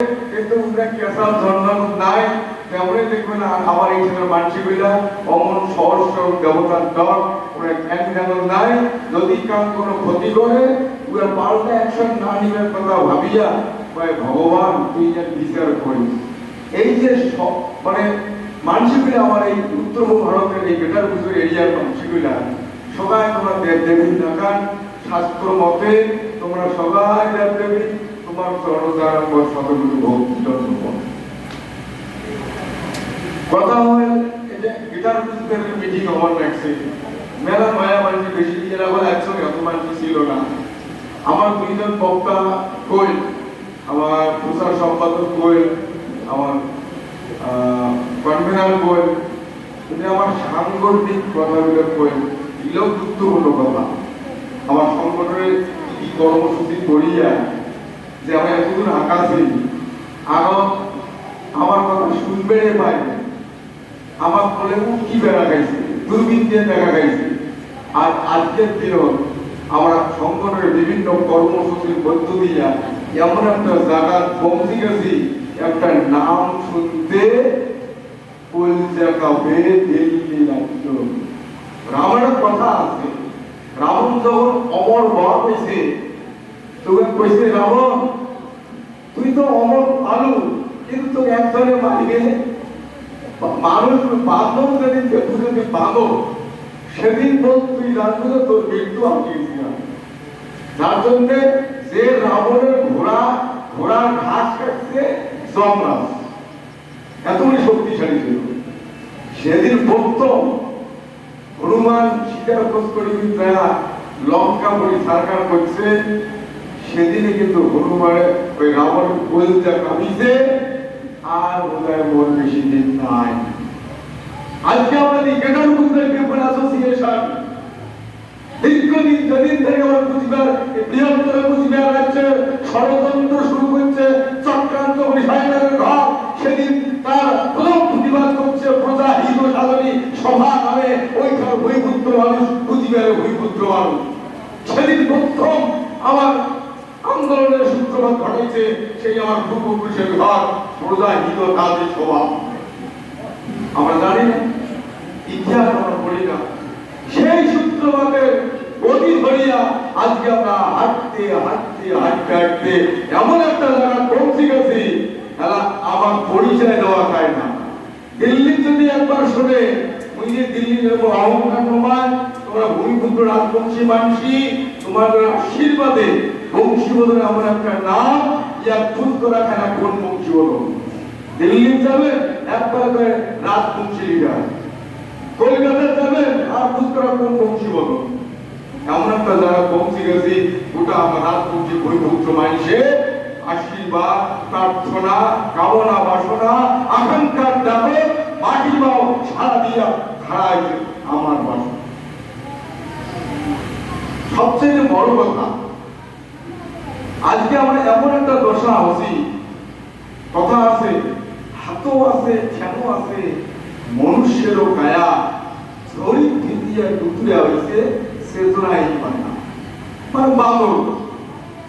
কিন্তু কেসাল ঝর্ণা নাই তেমনি দেখবেন আমার এইখানে মানসিকরা অমন সহজ সরল দেবতার ডর ওরা জ্ঞান জ্ঞান নাই যদি কাম কোনো ক্ষতি করে ওরা পাল্টা অ্যাকশন না নিবার কথা ভাবিয়া ভগবান তুই যেন বিচার করিস। এই যে মানে মানসিকরা আমার এই উত্তর ভারতের এই বেটার বুঝুর এরিয়ার মানসিকরা সবাই তোমরা দেব দেবী দেখান শাস্ত্র মতে তোমরা সবাই দেব দেবী তোমার চরণদার শতগুরু ভক্তি জন্ম কথা হয় এটা গীতার পুস্তকের মিটিং আমার লাগছে মেলা মায়া মানুষ বেশি এরা বলে একসঙ্গে এত মানুষ ছিল না। আমার দুইজন বক্তা কই, আমার প্রচার সম্পাদক কই, আমার কনভেনার কই, আমার সাংগঠনিক কথাগুলো কই, এগুলো গুরুত্বপূর্ণ কথা। আমার সংগঠনের কি কর্মসূচি করিয়া যে আমি এতদূর আকাশে আরো আমার কথা শুনবে পাইবে, আমার বলে উঠকি বেড়া খাইছে, দূরবীন দিয়ে দেখা খাইছে। আর আজকের দিনও আমরা সংগঠনের বিভিন্ন কর্মসূচির মধ্য দিয়া এমন একটা জায়গা পৌঁছে গেছি, একটা নাম শুনতে দিল্লি রাজ্য। রামের কথা আছে, রাবণ যখন অমর বড় হয়েছে তোকে কইছে রাবণ তুই তো অমর আলু কিন্তু তোকে একজনে মারি গেলে মানুষ বাঁধব যেদিন যদি বাঁধো সেদিন বল তুই জানবো তোর মৃত্যু আঁকিয়েছিলাম। যার জন্য যে রাবণের ঘোড়ার ঘাস কাটছে যমরাজ এতই শক্তিশালী ছিল। সেদিন প্রথম হনুমান সীতার খোঁজ করে লঙ্কা বলি সরকার করছে, সেদিনে কিন্তু হনুমানের ওই রাবণের কলজা কাঁপিছে। আর বোধহয় মোর বেশি দিন নাই। আজকে আমাদের গেটার মুভমেন্ট পিপল অ্যাসোসিয়েশন দীর্ঘদিন যেদিন থেকে আমরা বুঝবার বৃহত্তর বুঝবার রাজ্যে ষড়যন্ত্র শুরু করছে, চক্রান্ত বিষয়ের ঘর, সেদিন তার প্রথম প্রতিবাদ করছে প্রজা হিত সাধনী সভা নামে ওইখানে ভূমিপুত্র মানুষ বুঝবার ভূমিপুত্র মানুষ। সেদিন প্রথম আমার আন্দোলনের সূত্রপাত ঘটেছে সেই আমার পূর্বপুরুষের ঘর প্রজা হিত সাধনী সভা। আমরা জানি না, ইতিহাস আমরা পড়ি না, সেই সূত্রপাতের গতি ধরিয়া আজকে আমরা হাঁটতে হাঁটতে হাঁটতে হাঁটতে এমন একটা জায়গা পৌঁছে গেছি এরা আমার পরিচয় দেওয়া যায় না। দিল্লি যদি একবার শুনে ওই যে দিল্লির অহংকার প্রমাণ তোমরা ভূমিপুত্র রাজবংশী মানসী তোমাদের আশীর্বাদে বংশীবদনে আমার একটা নাম ইয়া খুঁজ করা খানা কোন বংশীবদন। দিল্লি যাবে একবার করে রাজবংশী লিডার, কলকাতায় যাবেন আর খুঁজ করা কোন বংশীবদন। এমন একটা যারা পৌঁছে গেছি গোটা আমার রাজবংশী ভূমিপুত্র মানুষে আশীর্বাদ প্রার্থনা কামনা বাসনা আকাঙ্ক্ষার ডাকে মাটি বাও সারা দিয়া খাড়াই আমার বাসনা। সবচেয়ে বড় কথা আজকে আমরা এমন একটা দশা আছি, কথা আছে হাতও আছে ঠ্যাংও আছে মনুষ্যেরও কায়া ঝড়ি ভিজিয়া টুকরে হয়েছে চেতনাই পায় না। মানে বাবর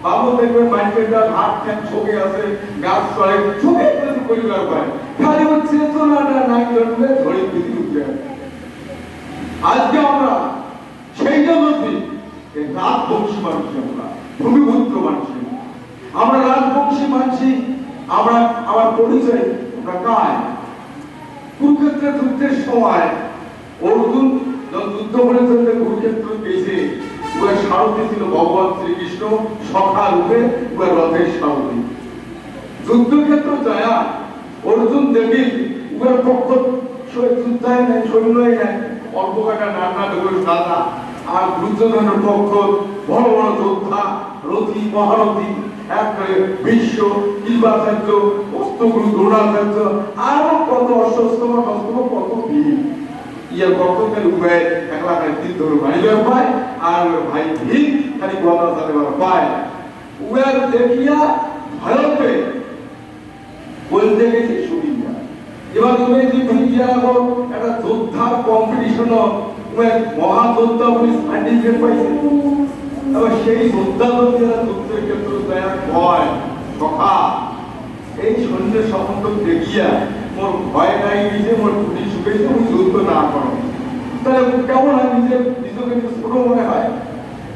বাবর দেখবেন মাইকেটা হাত ঠ্যাং ছোকে আছে গাছ চলে ছোকে কিন্তু পরিবার পায় খালি ওর চেতনাটা নাই জন্মে ঝড়ি ভিজি উঠে। আজকে আমরা সেইটা বলছি রাজবংশী মানুষ, আমরা ভূমিপুত্র মানুষ, আমরা রাজবংশী মানসি। আমরা আমার পরিচয় আমরা কায় কুরুক্ষেত্রের যুদ্ধের সময় অর্জুন যুদ্ধ করে চলতে কুরুক্ষেত্র গেছে, ওর সারথি ছিল ভগবান শ্রীকৃষ্ণ, সখা রূপে ওর রথের সারথি। যুদ্ধক্ষেত্র যায় অর্জুন দেবী ওর পক্ষ যুদ্ধায় নাই সৈন্যই নাই অল্প কাটা নানা ডোর দাদা, আর দুর্যোধনের পক্ষ বড় বড় যোদ্ধা রথী মহারথী একবারে বিশ্ব কৃপাচার্য অস্তগুরু দ্রোণাচার্য আরো কত অশ্বস্তম কত বীর ইয়ার বক্তব্যের উপায় একলা দিন ধরে মারিবার পায় আর ভাই ভীম খালি গদা চালাবার পায়। উয়ার দেখিয়া ভয়তে বলতে গেছে সুবিধা। এবার তুমি যে ভিডিয়া একটা যোদ্ধার কম্পিটিশন মহাযোদ্ধা বলে সার্টিফিকেট পাইছে, এবার সেই যোদ্ধা যদি যুদ্ধের ক্ষেত্রে হয় সখা এই সৈন্য সম্বন্ধ দেখিয়া মোর ভয় নাই গেছে, মোর কুটি শুকেছে, আমি যুদ্ধ না করো। তাহলে কেমন হয়, নিজের নিজকে ছোট মনে হয়।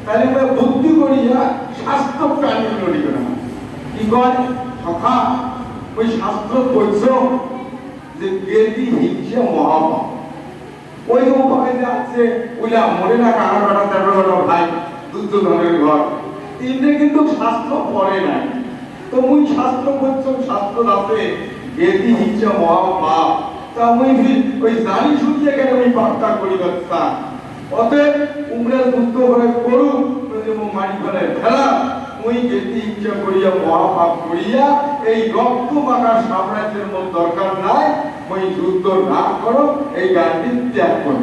তাহলে বুদ্ধি করিয়া শাস্ত্র প্রাণী লড়িবে না। কি কয় সখা, ওই শাস্ত্র বলছ যে গেদি হিংসা মহাপাপ। ওই উপায় আছে ওইলা মনে না কারা কাটা 13 ভাই দুর্যোধনের ঘর, তিনটে কিন্তু শাস্ত্র পড়ে নাই। তো মুই শাস্ত্র বলছ, শাস্ত্র আছে গেদি হিংসা মহাপাপ। তা মুই ওই জানি শুনতে কেন আমি বার্তা করি বাচ্চা। অতএব উমরা যুদ্ধ করে করুক, মারি ফেলে ফেলা, ওই গেদি হিংসা করিয়া মহাপাপ করিয়া এই রক্ত মাখা সাম্রাজ্যের মধ্যে দরকার নাই। ওই যুদ্ধ না করো, এই গান্ধী ত্যাগ করো।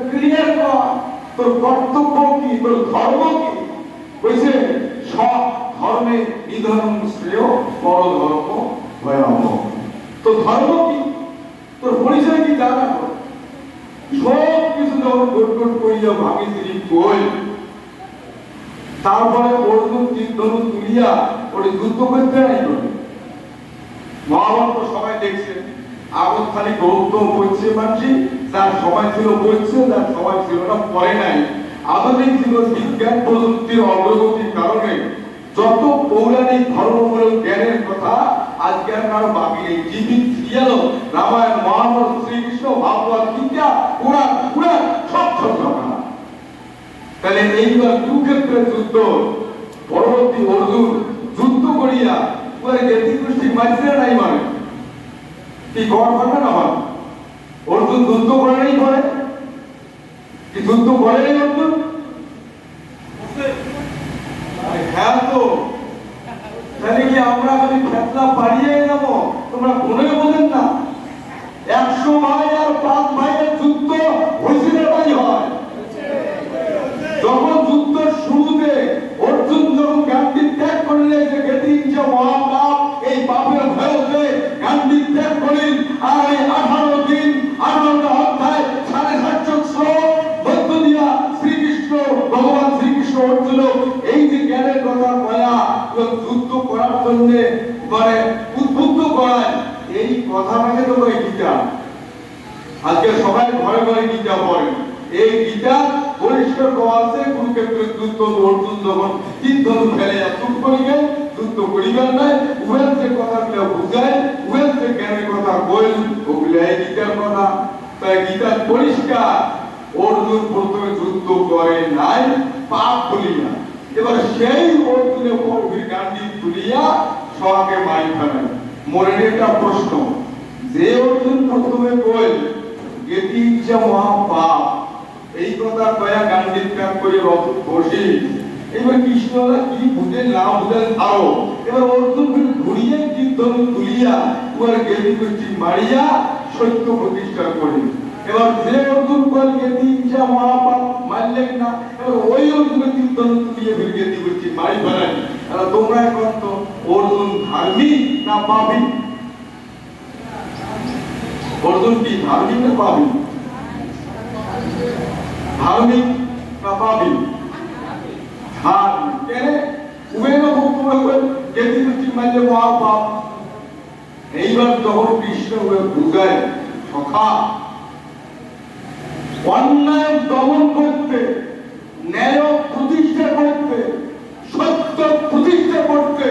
ক্লিয়ার কর তোর কর্তব্য কি, তোর ধর্ম কি। বলছে সব ধর্মে নিধন শ্রেয়, বড় ধর্ম ভয়াবহ। তোর ধর্ম কি, তোর পরিচয় কি জানা। সব কিছু যখন গোট গোট করিয়া ভাবি তিনি কই, তারপরে অর্জুন তীর ধনুক তুলিয়া ওরে যুদ্ধ করতে নাই করে। মহাভারত সবাই দেখছে, আগত খালি গৌতম বলছে মানছি, যার সময় ছিল বলছে, যার সময় ছিল না পরে নাই। আধুনিক ছিল বিজ্ঞান প্রযুক্তির অগ্রগতির কারণে যত পৌরাণিক ধর্মমূলক জ্ঞানের কথা আজকে আর কারো বাকি নেই। টিভি সিরিয়াল, রামায়ণ, মহাভারত, শ্রীকৃষ্ণ, ভাগবত, গীতা, পুরাণ পুরাণ সব ছড়ানো। তাহলে এইবার কুরুক্ষেত্রের যুদ্ধ, পরবর্তী অর্জুন যুদ্ধ করিয়া পুরো গেদি গোষ্ঠী মাঝে নাই মানে কি গড় পাবে না হয়। অর্জুন যুদ্ধ করে নাই করে কি, যুদ্ধ করে নাই অর্জুন। হ্যাঁ তো তাহলে কি আমরা যদি ফেতলা পাড়িয়ে যাবো, তোমরা মনে বোঝেন না 100 ভাই আর 5 ভাইয়ের যুদ্ধ হয়েছিল তাই হয়। যখন যুদ্ধ শুরুতে অর্জুন যখন গান্ধী ত্যাগ করলেন যে গেদি হিংসা মহাপাপ, এই পাপের ভয়তে গান্ধী ত্যাগ করেন। আর এই 18 দিন 18টা অধ্যায় 750 শ্লোক মধ্য দিয়া শ্রীকৃষ্ণ, ভগবান শ্রীকৃষ্ণ অর্জুন এই যে জ্ঞানের কথা বলা যুদ্ধ করার জন্য মানে উদ্বুদ্ধ করায়, এই কথাটাকে তো ওই গীতা। আজকে সবাই ঘরে ঘরে গীতা পড়ে। এই গীতা পরিষ্কার করা আছে কুরুক্ষেত্রের যুদ্ধ অর্জুন যখন তীর ধনুক ফেলে চুপ করিবেন, যুদ্ধ করিবেন নাই। উভয়ের যে কথাগুলো বুঝায়, উভয়ের যে জ্ঞানের কথা বল, ওগুলো এই গীতার কথা। তাই গীতা পরিষ্কার, অর্জুন প্রথমে যুদ্ধ করে নাই পাপ বলিয়া। এবার সেই অর্জুনের পরবীর গান্ধী তুলিয়া সবাকে মাই ফেলেন। মনে একটা প্রশ্ন, যে অর্জুন প্রথমে কই গেদি হিংসা মহাপাপ, এই কথা কয়া গান্ধী ত্যাগ করে রথ বসে, এবার কৃষ্ণরা কি বুঝে না বুঝে তাও। এবার অর্জুন ঘুরিয়ে তীর ধনুক তুলিয়া উহার গেদি গোষ্ঠী মারিয়া সত্য প্রতিষ্ঠা করে। এবার যে অর্জুন কল গেদি হিংসা মহাপাপ মারলেন না, এবার ওই অর্জুনের তীর ধনুক তুলিয়ে ফিরে গেদি গোষ্ঠী মারি ফেলেন। এবার তোমরা এখন তো অর্জুন ধার্মিক না পাপী? অর্জুন কি ধার্মিক না পাপী? ধার্মিক না পাপী? ধার্মিক। কেন উভয়ের বক্তব্য গেদি গোষ্ঠী মারলে মহাপাপ। এইবার যখন কৃষ্ণ বুঝায় সখা, অন্যায় দমন করতে, ন্যায় প্রতিষ্ঠা করতে, সত্য প্রতিষ্ঠা করতে,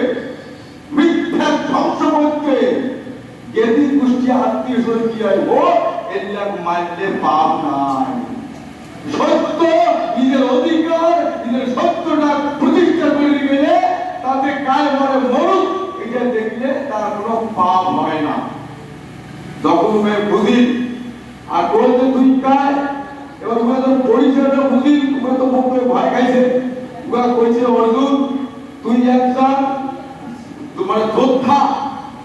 মিথ্যা ধ্বংস করতে গেদি গোষ্ঠী আত্মীয় স্বজন ও এগুলা মানলে পাপ নাই। সত্য নিজের অধিকার, নিজের সত্যটা প্রতিষ্ঠা করে গেলে তাতে কায় মরে মরুক, এটা দেখলে তার কোনো পাপ হয় না। যখন বুঝি আর বলতে তুই কায়, এবার ওরা তো পরিচয়টা বুঝি, ওরা তো মুখে ভয় খাইছে। ওরা কইছে অর্জুন তুই একজন তোমার যোদ্ধা,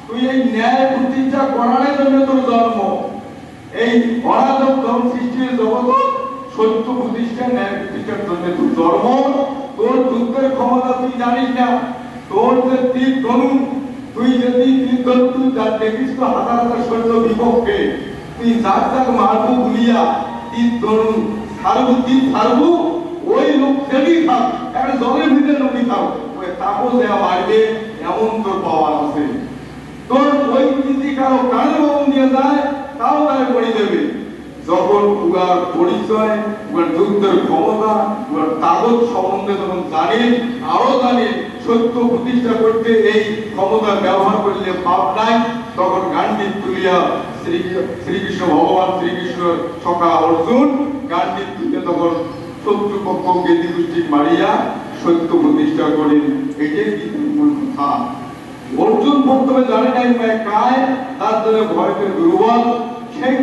তুই এই ন্যায় প্রতিষ্ঠা করার জন্য তোর জন্ম। এই অরাজক ধর্ম সৃষ্টির জগৎ সত্য প্রতিষ্ঠা, ন্যায় প্রতিষ্ঠার জন্য তোর জন্ম। তোর যুদ্ধের ক্ষমতা তুই জানিস না। তোর যে তীর ধনুক, তুই যদি তীর ধনুক তুই দেখিস তো হাজার হাজার সৈন্য বিপক্ষে, তুই যাক যাক মারবো বলিয়া তীর ধনুক ছাড়বু, তীর ছাড়বু, ওই লোক সেটি থাক, একটা জলের ভিতরে লোকই থাক, ওই তাকেও দেয়া মারবে, এমন তোর পাওয়ার আছে। তোর ওই যদি কারো কানে বাবন দিয়ে যায়, তাও তাকে বলি দেবে। যখন উহার পরিচয়, উহার যুদ্ধের ক্ষমতা, উহার তাগত সম্বন্ধে যখন জানি, আরো জানি সত্য প্রতিষ্ঠা করতে এই ক্ষমতা ব্যবহার করলে পাপ নাই, তখন গান্ডি তুলিয়া শ্রীকৃষ্ণ ভগবান শ্রীকৃষ্ণ সখা অর্জুন গান্ডি তুলে তখন শত্রুপক্ষ গেদি গোষ্ঠী মারিয়া সত্য প্রতিষ্ঠা করেন। এটাই কিন্তু মূল কথা। অর্জুন প্রথমে জানে নাই কায়, তার জন্য ভয়কে দুর্বল, সেই